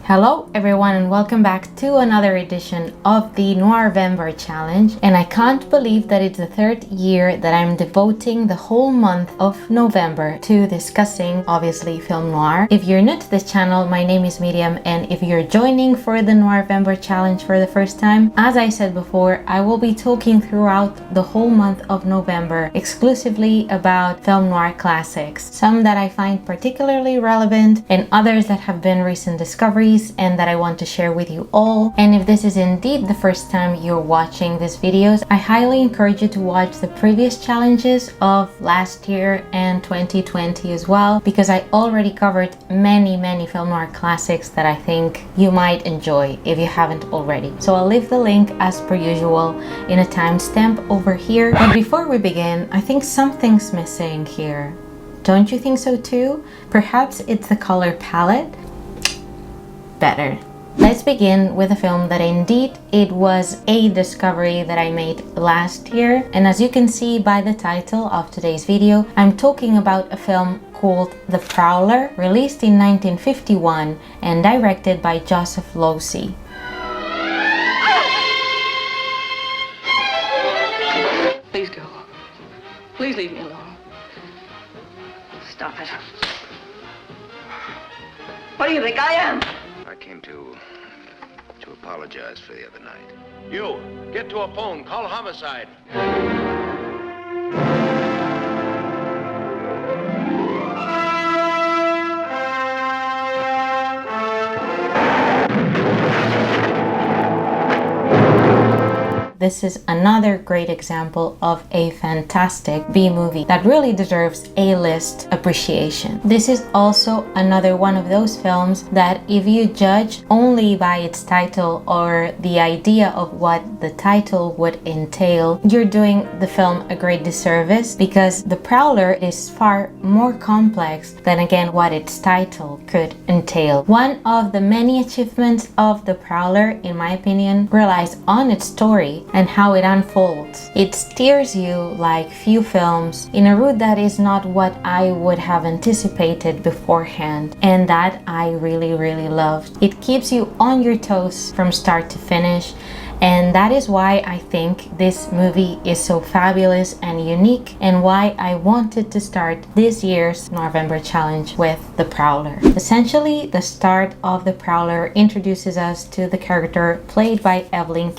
Hello everyone and welcome back to another edition of the Noirvember challenge, and I can't believe that it's the third year that I'm devoting the whole month of November to discussing obviously film noir. If you're new to this channel, my name is Miriam, and if you're joining for the Noirvember challenge for the first time, as I said before, I will be talking throughout the whole month of November exclusively about film noir classics, some that I find particularly relevant and others that have been recent discoveries and that I want to share with you all. And if this is indeed the first time you're watching these videos, I highly encourage you to watch the previous challenges of last year and 2020 as well, because I already covered many film noir classics that I think you might enjoy if you haven't already. So I'll leave the link as per usual in a timestamp over here. But before we begin, I think something's missing here. Don't you think so too? Perhaps it's the color palette? Better. Let's begin with a film that indeed it was a discovery that I made last year, and as you can see by the title of today's video, I'm talking about a film called The Prowler, released in 1951 and directed by Losey. Please go. Please leave me alone. Stop it. What do you think I am? I came to apologize for the other night. You, get to a phone. Call homicide. This is another great example of a fantastic B-movie that really deserves A-list appreciation. This is also another one of those films that if you judge only by its title or the idea of what the title would entail, you're doing the film a great disservice, because The Prowler is far more complex than again what its title could entail. One of the many achievements of The Prowler, in my opinion, relies on its story and how it unfolds. It steers you like few films in a route that is not what I would have anticipated beforehand, and that I really loved. It keeps you on your toes from start to finish, and that is why I think this movie is so fabulous and unique, and why I wanted to start this year's Noirvember challenge with The Prowler. Essentially, the start of The Prowler introduces us to the character played by Evelyn,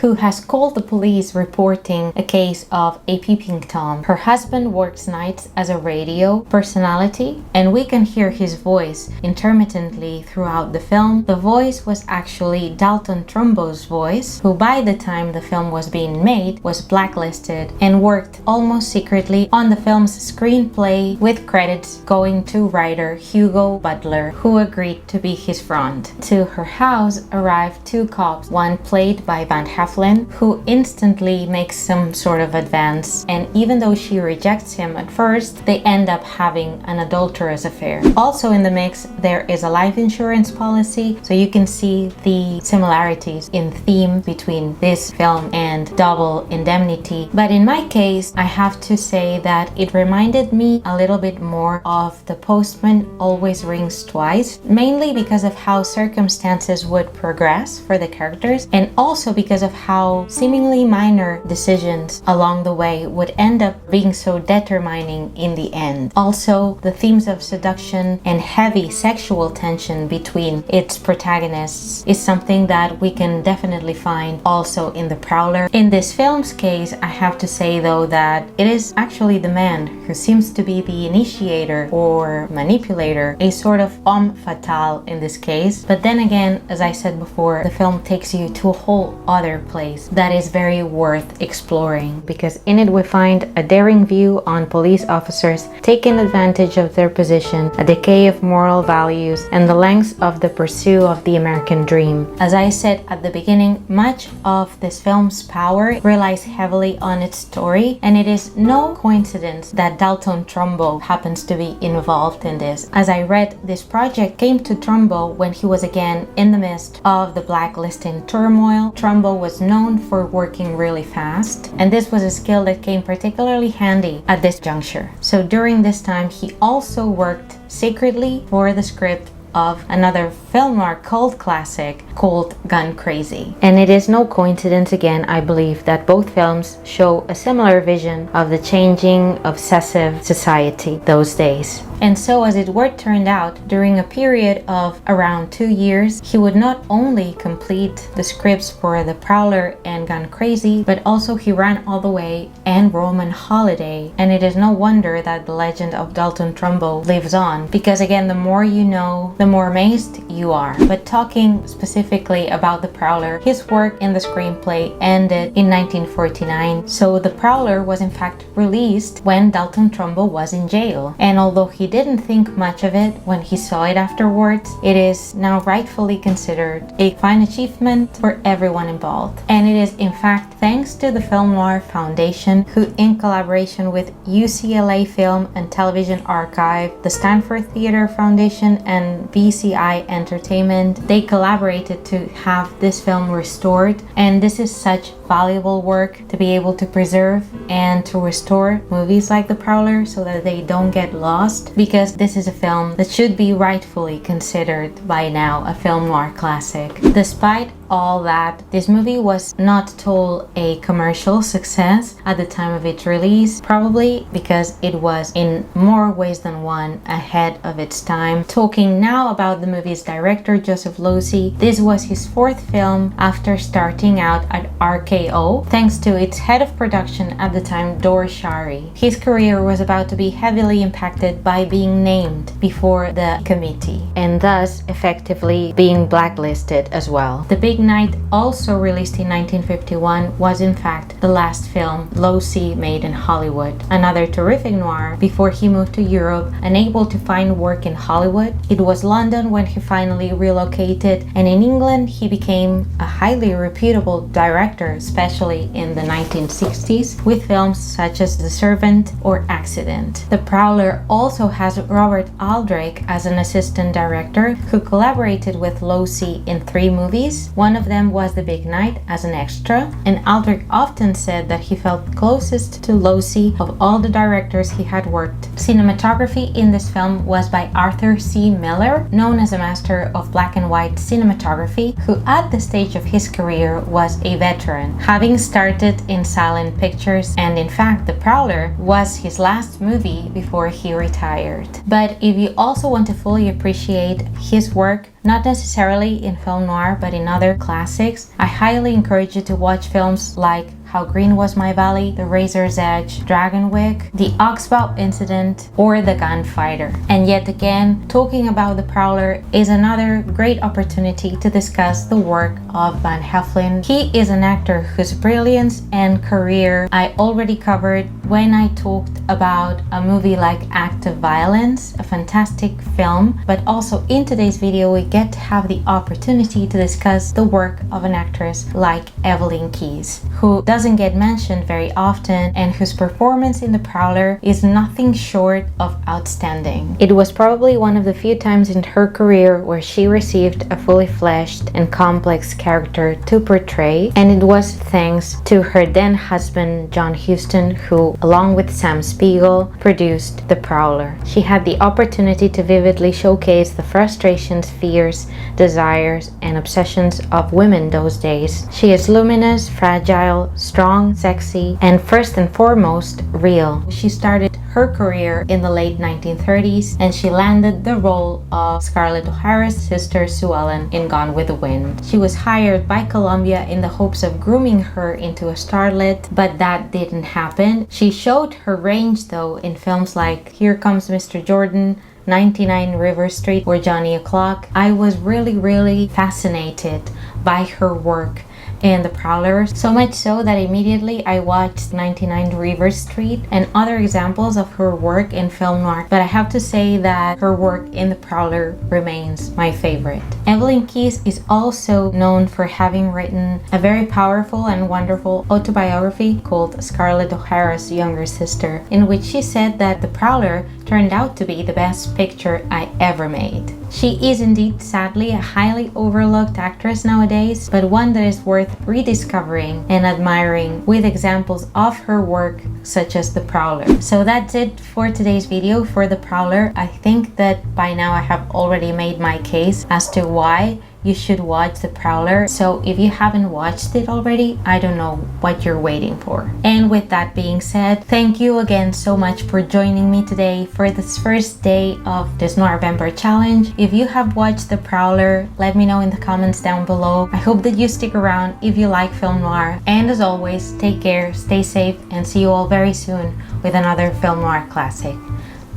who has called the police reporting a case of a peeping Tom. Her husband works nights as a radio personality, and we can hear his voice intermittently throughout the film. The voice was actually Dalton Trumbo's voice, who by the time the film was being made was blacklisted and worked almost secretly on the film's screenplay, with credits going to writer Hugo Butler, who agreed to be his front. To her house arrived two cops, one played by Van Heflin, who instantly makes some sort of advance, and even though she rejects him at first, they end up having an adulterous affair. Also in the mix there is a life insurance policy, so you can see the similarities in theme between this film and Double Indemnity. But in my case, I have to say that it reminded me a little bit more of The Postman Always Rings Twice, mainly because of how circumstances would progress for the characters, and also because of how seemingly minor decisions along the way would end up being so determining in the end. Also, the themes of seduction and heavy sexual tension between its protagonists is something that we can definitely find also in The Prowler. In this film's case, I have to say though that it is actually the man who seems to be the initiator or manipulator, a sort of homme fatale in this case. But then again, as I said before, the film takes you to a whole other place that is very worth exploring, because in it we find a daring view on police officers taking advantage of their position, a decay of moral values, and the lengths of the pursuit of the American dream. As I said at the beginning, much of this film's power relies heavily on its story, and it is no coincidence that Dalton Trumbo happens to be involved in this. As I read, this project came to Trumbo when he was again in the midst of the Blacklisted turmoil. Trumbo was known for working really fast, and this was a skill that came particularly handy at this juncture. So during this time, he also worked secretly for the script of another film noir cult classic called Gun Crazy. And it is no coincidence again, I believe, that both films show a similar vision of the changing, obsessive society those days. And so, as it were turned out, during a period of around 2 years, he would not only complete the scripts for The Prowler and Gun Crazy, but also he ran all the way and Roman Holiday. And it is no wonder that the legend of Dalton Trumbo lives on, because again, the more you know, the more amazed you are. But talking specifically about The Prowler, his work in the screenplay ended in 1949. So The Prowler was in fact released when Dalton Trumbo was in jail. And although he didn't think much of it when he saw it afterwards, it is now rightfully considered a fine achievement for everyone involved. And it is in fact thanks to the Film Noir Foundation, who in collaboration with UCLA Film and Television Archive, the Stanford Theater Foundation, and BCI Entertainment, they collaborated to have this film restored. And this is such valuable work to be able to preserve and to restore movies like The Prowler so that they don't get lost, because this is a film that should be rightfully considered by now a film noir classic. Despite all that, this movie was not at all a commercial success at the time of its release, probably because it was in more ways than one ahead of its time. Talking now about the movie's director, Joseph Losey, this was his fourth film after starting out at RKO, thanks to its head of production at the time, Dor Shari. His career was about to be heavily impacted by being named before the committee, and thus effectively being blacklisted as well. The Big Night, also released in 1951, was in fact the last film Losey made in Hollywood. Another terrific noir before he moved to Europe, unable to find work in Hollywood. It was London when he finally relocated, and in England he became a highly reputable director, especially in the 1960s, with films such as The Servant or Accident. The Prowler also has Robert Aldrich as an assistant director, who collaborated with Losey in 3 movies. One of them was The Big Night as an extra, and Aldrich often said that he felt closest to Losey of all the directors he had worked. Cinematography in this film was by Arthur C. Miller, known as a master of black and white cinematography, who at the stage of his career was a veteran, having started in silent pictures, and in fact The Prowler was his last movie before he retired. But if you also want to fully appreciate his work, not necessarily in film noir but in other classics, I highly encourage you to watch films like How Green Was My Valley, The Razor's Edge, Dragonwyck, The Oxbow Incident, or The Gunfighter. And yet again, talking about The Prowler is another great opportunity to discuss the work of Van Heflin. He is an actor whose brilliance and career I already covered when I talked about a movie like Act of Violence, a fantastic film, but also in today's video we get to have the opportunity to discuss the work of an actress like Evelyn Keyes, who doesn't get mentioned very often and whose performance in The Prowler is nothing short of outstanding. It was probably one of the few times in her career where she received a fully fleshed and complex character to portray, and it was thanks to her then husband John Huston, who along with Sam Spiegel produced The Prowler. She had the opportunity to vividly showcase the frustrations, fears, desires, and obsessions of women those days. She is luminous, fragile, strong, sexy, and first and foremost, real. She started her career in the late 1930s, and she landed the role of Scarlett O'Hara's sister Sue Ellen in Gone with the Wind. She was hired by Columbia in the hopes of grooming her into a starlet, but that didn't happen. She showed her range though in films like Here Comes Mr. Jordan, 99 River Street, or Johnny O'Clock. I was really fascinated by her work in The Prowler, so much so that immediately I watched 99 River Street and other examples of her work in film noir, but I have to say that her work in The Prowler remains my favorite. Evelyn Keyes is also known for having written a very powerful and wonderful autobiography called Scarlett O'Hara's Younger Sister, in which she said that The Prowler turned out to be the best picture I ever made. She is indeed sadly a highly overlooked actress nowadays, but one that is worth worth rediscovering and admiring with examples of her work such as The Prowler. So that's it for today's video for The Prowler. I think that by now I have already made my case as to why you should watch The Prowler. So if you haven't watched it already, I don't know what you're waiting for. And with that being said, thank you again so much for joining me today for this first day of this Noirvember challenge. If you have watched The Prowler, let me know in the comments down below. I hope that you stick around if you like film noir. And as always, take care, stay safe, and see you all very soon with another film noir classic.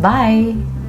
Bye!